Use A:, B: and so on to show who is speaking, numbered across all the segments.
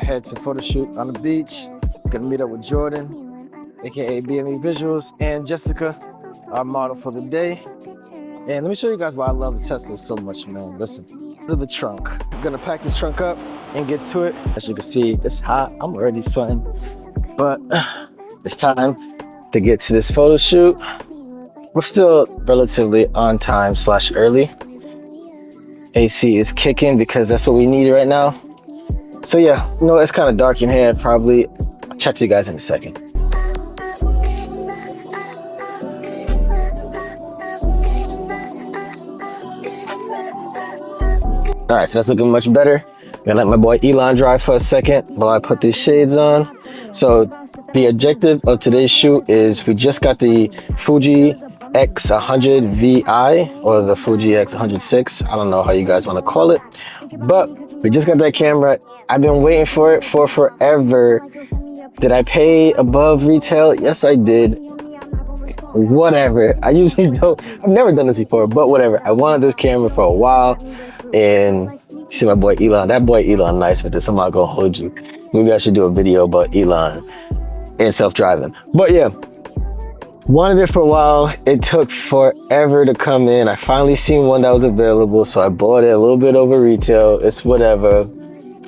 A: head to Photoshoot on the beach. Gonna meet up with Jordan, aka BME Visuals, and Jessica, our model for the day. And let me show you guys why I love the Tesla so much, man. Listen, this is the trunk. I'm gonna pack this trunk up and get to it. As you can see, it's hot. I'm already sweating, but it's time to get to this photo shoot. We're still relatively on time / early. AC is kicking because that's what we need right now. So yeah, you know, it's kind of dark in here. Probably I'll chat to you guys in a second. All right, so that's looking much better. I'm gonna let my boy Alain drive for a second while I put these shades on. So the objective of today's shoot is we just got the Fuji X100VI or the Fuji X100VI. I don't know how you guys want to call it, but we just got that camera. I've been waiting for it for forever. Did I pay above retail? Yes, I did. Whatever. I usually don't. I've never done this before, but whatever. I wanted this camera for a while, and you see my boy Alain. That boy Alain nice with this. I'm not gonna hold you. Maybe I should do a video about Alain and self-driving. But yeah, wanted it for a while. It took forever to come in. I finally seen one that was available, so I bought it a little bit over retail. It's whatever.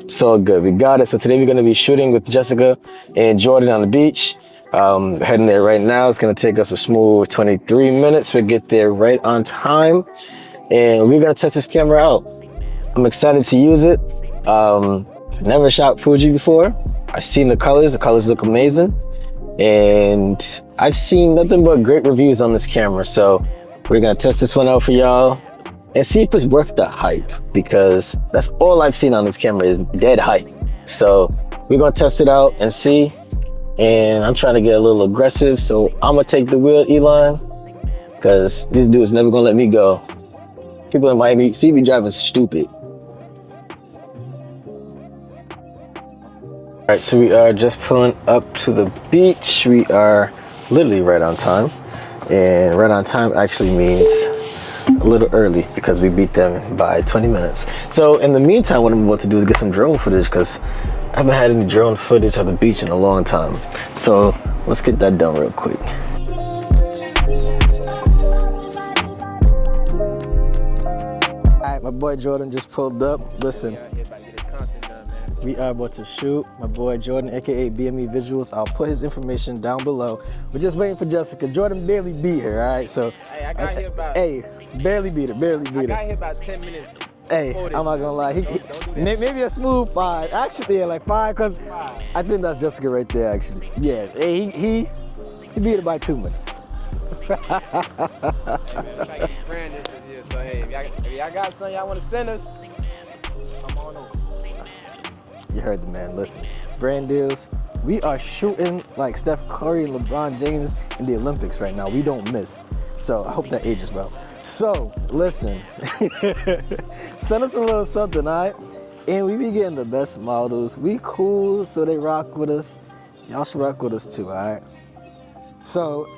A: It's all good. We got it. So today we're gonna be shooting with Jessica and Jordan on the beach. Heading there right now. It's gonna take us a smooth 23 minutes. We'll get there right on time, and we're gonna test this camera out. I'm excited to use it. Never shot Fuji before. I've seen the colors. The colors look amazing, and I've seen nothing but great reviews on this camera. So we're gonna test this one out for y'all and see if it's worth the hype, because that's all I've seen on this camera is dead hype. So we're gonna test it out and see. And I'm trying to get a little aggressive, so I'm gonna take the wheel, Alain, because this dude's never gonna let me go. People in Miami see me driving stupid. All right, so we are just pulling up to the beach. We are literally right on time, and right on time actually means a little early because we beat them by 20 minutes. So in the meantime, what I'm about to do is get some drone footage, because I haven't had any drone footage of the beach in a long time. So let's get that done real quick. All right, my boy Jordan just pulled up. Listen, we are about to shoot. My boy Jordan, aka BME Visuals. I'll put his information down below. We're just waiting for Jessica. Jordan barely beat her, all right? So,
B: hey, I got here about...
A: Hey, barely beat her, barely beat her.
B: I got here about 10 minutes.
A: Hey, I'm not gonna lie. Maybe a smooth 5. Actually, yeah, like 5, because I think that's Jessica right there, actually. Yeah, hey, he beat it by 2 minutes.
B: Hey, man, so hey, if y'all got something y'all want to send us, come on over.
A: You heard the man. Listen, brand deals. We are shooting like Steph Curry and LeBron James in the Olympics right now. We don't miss. So I hope that ages well. So listen, send us a little something, all right? And we be getting the best models. We cool, so they rock with us. Y'all should rock with us too, all right? So,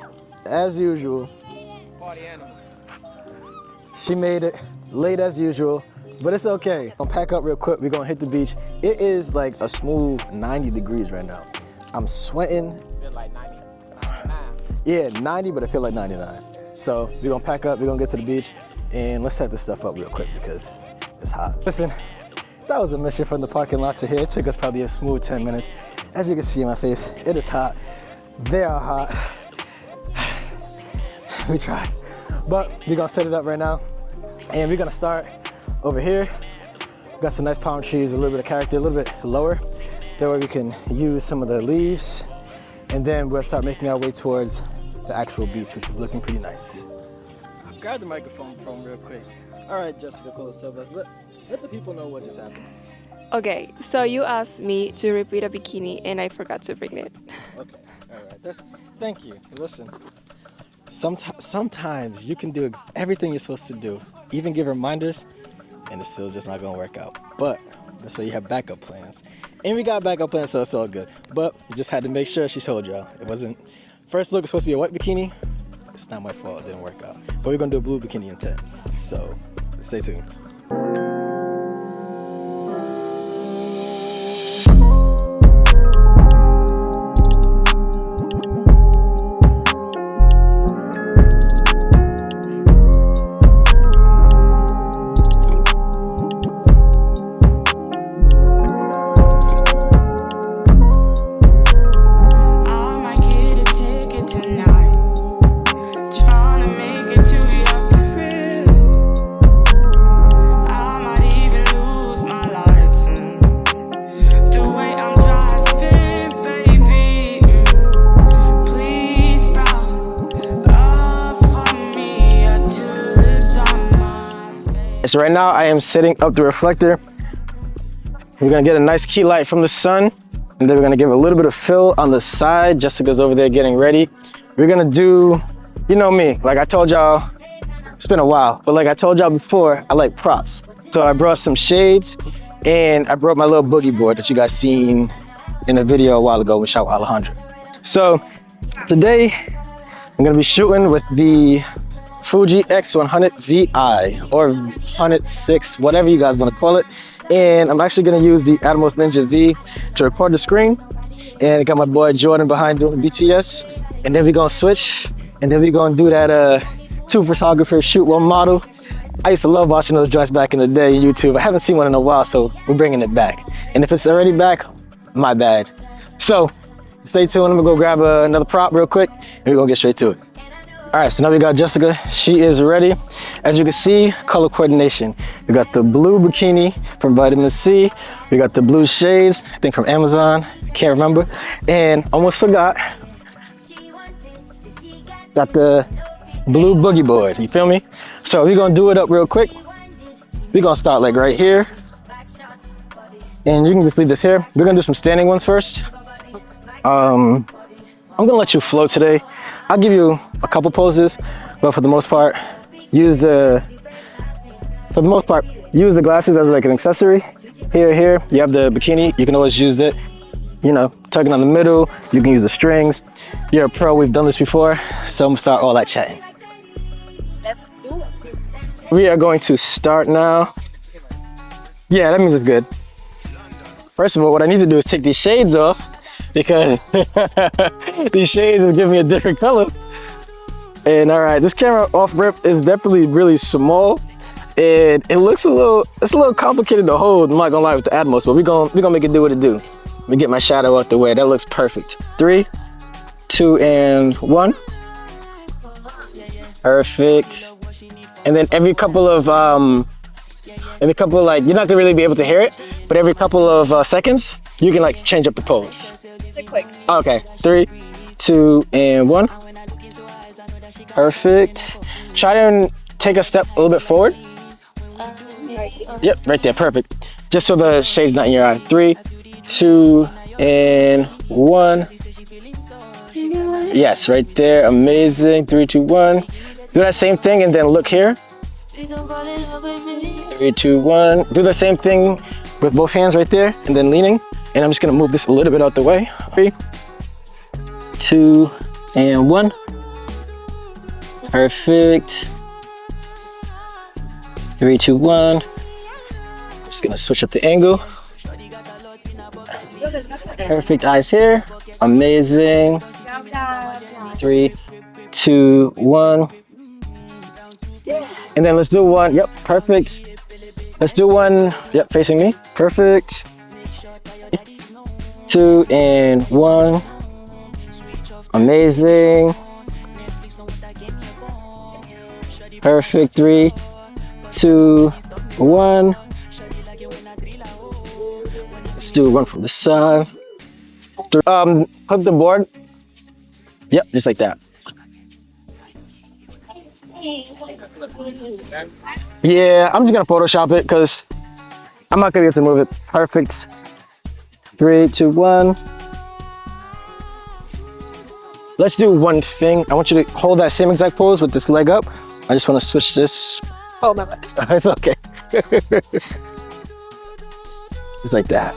A: as usual,
B: Party animals.
A: She made it late as usual, but it's okay. I'll pack up real quick. We're gonna hit the beach. It is like a smooth 90 degrees right now. I'm sweating.
B: Feel like 99.
A: Yeah, 90, but I feel like 99. So we're gonna pack up, we're gonna get to the beach, and let's set this stuff up real quick because it's hot. Listen, that was a mission from the parking lot to here. It took us probably a smooth 10 minutes. As you can see in my face, it is hot. They are hot. We tried. But we're gonna set it up right now, and we're gonna start over here. Got some nice palm trees, a little bit of character, a little bit lower. That way we can use some of the leaves, and then we'll start making our way towards the actual beach, which is looking pretty nice. Grab the microphone from real quick. All right, Jessika Kolosovas, let the people know what just happened.
C: Okay, so you asked me to repeat a bikini and I forgot to bring it.
A: Okay, all right, thank you. Listen, sometimes you can do everything you're supposed to do, even give reminders, and it's still just not gonna work out. But that's why you have backup plans. And we got backup plans, so it's all good. But we just had to make sure she told y'all. It wasn't, first look, it's supposed to be a white bikini. It's not my fault, it didn't work out. But we're gonna do a blue bikini instead. So stay tuned. So right now I am setting up the reflector. We're gonna get a nice key light from the sun, and then we're gonna give a little bit of fill on the side. Jessica's over there getting ready. We're gonna do, you know me, like I told y'all, it's been a while, but like I told y'all before, I like props. So I brought some shades, and I brought my little boogie board that you guys seen in a video a while ago with shot with Alain. So today, I'm gonna be shooting with the Fuji X100VI or 106, whatever you guys wanna call it. And I'm actually gonna use the Atmos Ninja V to record the screen. And I got my boy Jordan behind doing BTS. And then we're gonna switch, and then we're gonna do that two photographers shoot one model. I used to love watching those joints back in the day on YouTube. I haven't seen one in a while, so we're bringing it back. And if it's already back, my bad. So stay tuned, I'm gonna go grab another prop real quick, and we're gonna get straight to it. All right, so now we got Jessica. She is ready. As you can see, color coordination. We got the blue bikini from Vitamin C. We got the blue shades, I think from Amazon, can't remember. And almost forgot, got the blue boogie board, you feel me? So we're gonna do it up real quick. We're gonna start like right here. And you can just leave this here. We're gonna do some standing ones first. I'm gonna let you flow today. I'll give you a couple poses, but for the most part, use the glasses as like an accessory. Here, you have the bikini. You can always use it, you know, tugging on the middle. You can use the strings. You're a pro, we've done this before, so I'm gonna start all that chatting.
C: Let's do it.
A: We are going to start now. Yeah, that means it's good. First of all, what I need to do is take these shades off, because these shades will give me a different color. And all right, this camera off rip is definitely really small, and it looks it's a little complicated to hold, I'm not gonna lie, with the Atmos, but we're gonna make it do what it do. Let me get my shadow out the way. That looks perfect. 3, 2, and 1. Perfect. And then every couple of like, you're not gonna really be able to hear it, but every couple of seconds, you can like change up the pose.
C: Quick.
A: Okay, 3, 2, and 1. Perfect. Try to take a step a little bit forward. Yep, right there, perfect. Just so the shade's not in your eye. 3, 2, and 1. Yes, right there, amazing. 3, 2, 1. Do that same thing and then look here. 3, 2, 1. Do the same thing with both hands right there and then leaning. And I'm just gonna move this a little bit out the way. 3, 2, and 1. Perfect. 3, 2, 1. Just gonna switch up the angle. Perfect, eyes here. Amazing. 3, 2, 1. And then let's do one. Yep, perfect. Let's do one. Yep, facing me. Perfect. 2 and 1. Amazing. Perfect. 3, 2, 1. Let's do one from the side. Hook the board. Yep, just like that. Yeah, I'm just gonna Photoshop it because I'm not gonna be able to move it. Perfect. 3, 2, 1. Let's do one thing. I want you to hold that same exact pose with this leg up. I just want to switch this.
C: Oh, my bad.
A: It's okay. Just like that.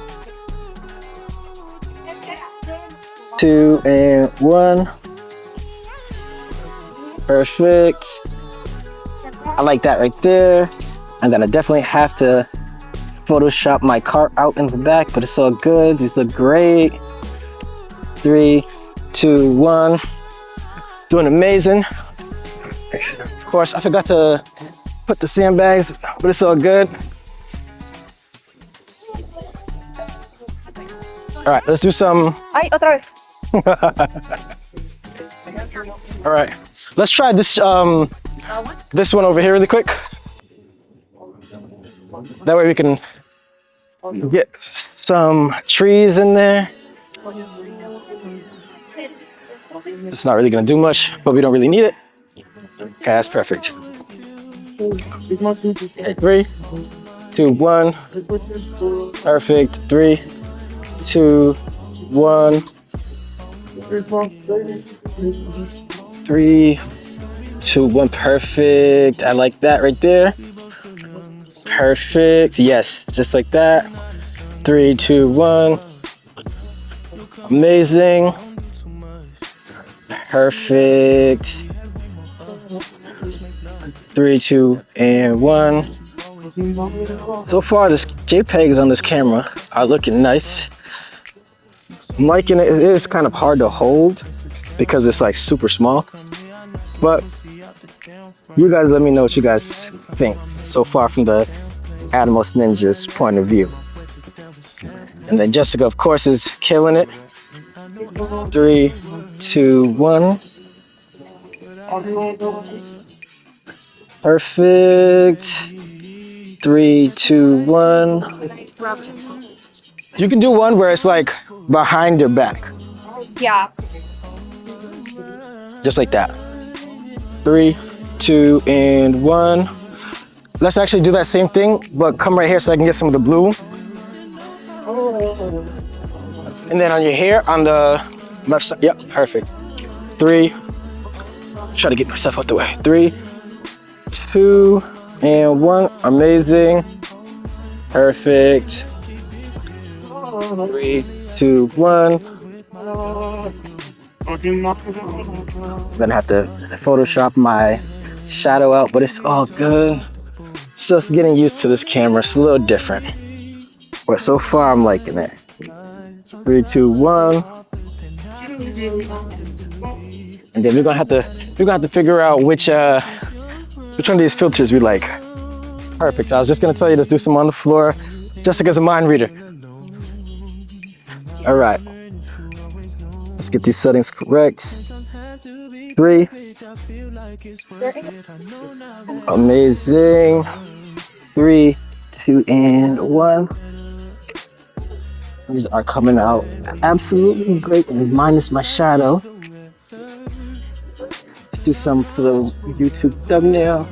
A: 2 and 1. Perfect. I like that right there. And then I definitely have to Photoshop my cart out in the back, but it's all good. These look great. 3, 2, 1. Doing amazing. Of course, I forgot to put the sandbags, but it's all good. All right, let's do some.
C: Ay, otra vez.
A: All right, let's try this this one over here really quick. That way we can get some trees in there. It's not really gonna do much, but we don't really need it. Okay, that's perfect. Okay, 3, 2, 1. Perfect. 3, 2, 1. 3, 2, 1. Perfect. I like that right there. Perfect. Yes, just like that. 3, 2, 1. Amazing. Perfect. 3, 2, and 1. So far, this JPEGs on this camera are looking nice. I'm liking it. It is kind of hard to hold because it's like super small. But you guys let me know what you guys think so far from the Atmos Ninja's point of view. And then Jessika, of course, is killing it. 3, 2, 1. Perfect. 3, 2, 1. You can do one where it's like behind your back.
C: Yeah.
A: Just like that. 3, 2, and 1. Let's actually do that same thing, but come right here so I can get some of the blue. And then on your hair, on the left side. Yep, perfect. 3. Try to get myself out the way. 3, 2, and 1. Amazing. Perfect. 3, 2, 1. Gonna have to Photoshop my shadow out, but it's all good. It's just getting used to this camera. It's a little different, but so far I'm liking it. 3, 2, 1. And then we're gonna have to figure out which one of these filters we like. Perfect. I was just gonna tell you, let's do some on the floor. Jessika's a mind reader. All right. Let's get these settings correct. 3. Amazing. 3, 2, and 1. These are coming out absolutely great, minus my shadow. Let's do some for the YouTube thumbnail.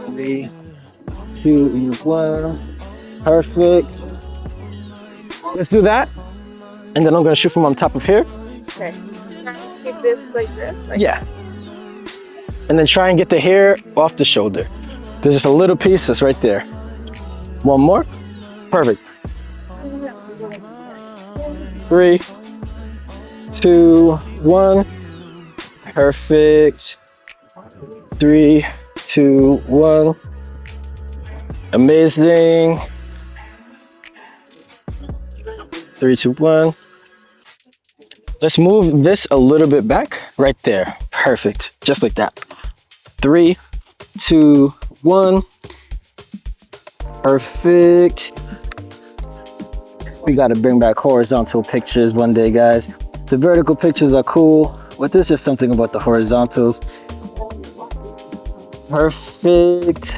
A: 3, 2, and 1. Perfect. Let's do that. And then I'm gonna shoot from on top of here.
C: Okay. Keep this like this.
A: Yeah. And then try and get the hair off the shoulder. There's just a little piece that's right there. One more. Perfect. 3, 2, 1. Perfect. 3, 2, 1. Amazing. 3, 2, 1. Let's move this a little bit back. Right there. Perfect. Just like that. 3, 2, 1. Perfect. We gotta bring back horizontal pictures one day, guys. The vertical pictures are cool, but there's just something about the horizontals. Perfect.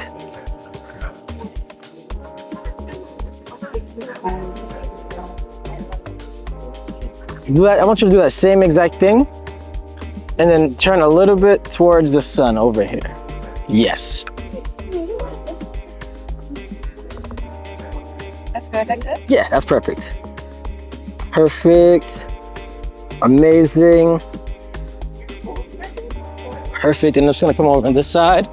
A: I want you to do that same exact thing and then turn a little bit towards the sun over here. Yes.
C: That's good like this?
A: Yeah, that's perfect. Perfect. Amazing. Perfect. And I'm just gonna come over on this side.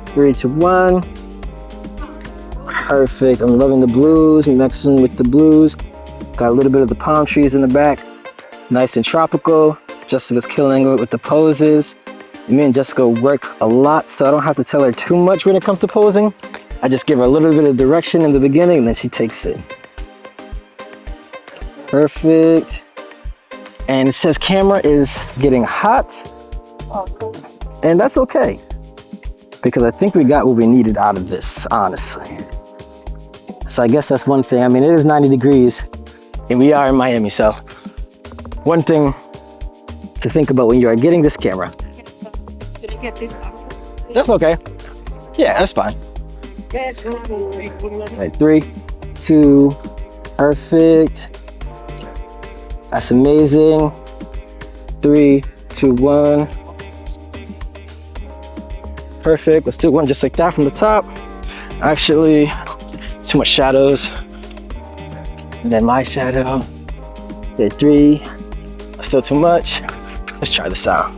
A: 3, 2, 1. Perfect. I'm loving the blues, mixing with the blues. Got a little bit of the palm trees in the back. Nice and tropical. Jessika's killing it with the poses. Me and Jessika work a lot, so I don't have to tell her too much when it comes to posing. I just give her a little bit of direction in the beginning and then she takes it. Perfect. And it says camera is getting hot. And that's okay, because I think we got what we needed out of this, honestly. So I guess that's one thing. I mean, it is 90 degrees and we are in Miami, so one thing to think about when you are getting this camera.
C: Did you get this off?
A: That's okay. Yeah, that's fine. Right, 3, 2, perfect. That's amazing. 3, 2, 1. Perfect. Let's do one just like that from the top. Actually, too much shadows. And then my shadow. Okay, 3. Still too much. Let's try this out.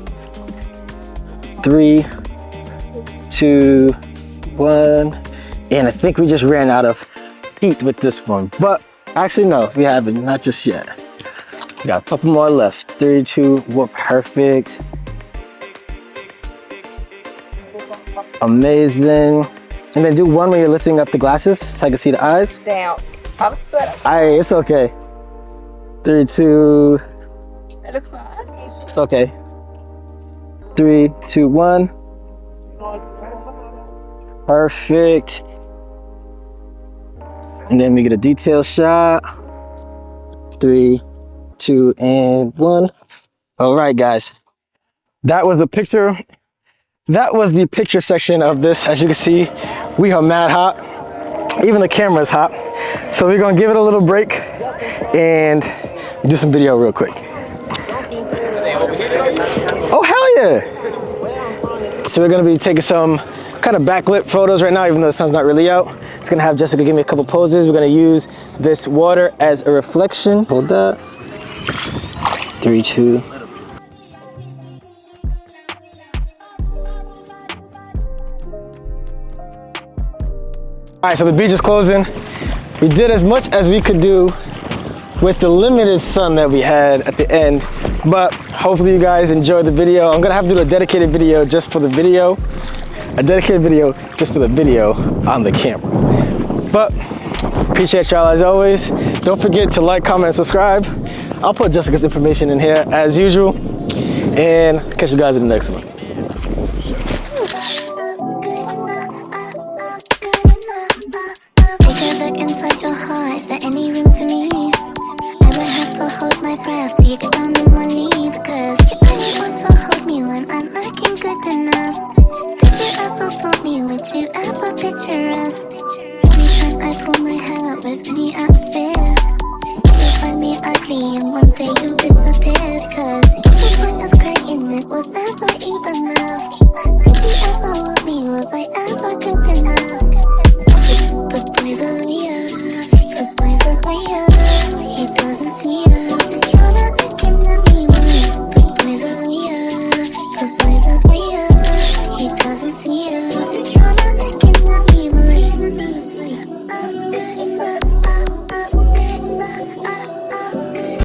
A: 3, 2, 1. And I think we just ran out of heat with this one. But actually, no, we haven't. Not just yet. We got a couple more left. 3, 2, 1. Perfect. Amazing. And then do one when you're lifting up the glasses so I can see the eyes.
C: Damn, I'm sweating.
A: Alright, it's okay. 3, 2.
C: It looks bad.
A: It's okay. 3, 2, 1. Perfect. And then we get a detail shot. 3, 2, and 1. All right, guys. That was the picture. That was the picture section of this. As you can see, we are mad hot. Even the camera is hot. So we're gonna give it a little break and do some video real quick. Oh, hell yeah. So we're gonna be taking some kind of backlit photos right now, even though the sun's not really out. It's gonna have Jessica give me a couple poses. We're gonna use this water as a reflection. Hold that. 3, 2. All right, so the beach is closing. We did as much as we could do with the limited sun that we had at the end, but hopefully you guys enjoyed the video. I'm gonna have to do a dedicated video just for the video. A dedicated video just for the video on the camera. But appreciate y'all as always. Don't forget to like, comment, and subscribe. I'll put Jessica's information in here as usual. And catch you guys in the next one.
D: Look inside your heart, is there any room for me? I would have to hold my breath till you get down on one knee. Because you only want to hold me when I'm looking good enough. Did you ever fool me? Would you ever picture us? Every time I pull my hair out, was really out of fear. You find me ugly and one day you disappear. Because the point of crying, it was never even love.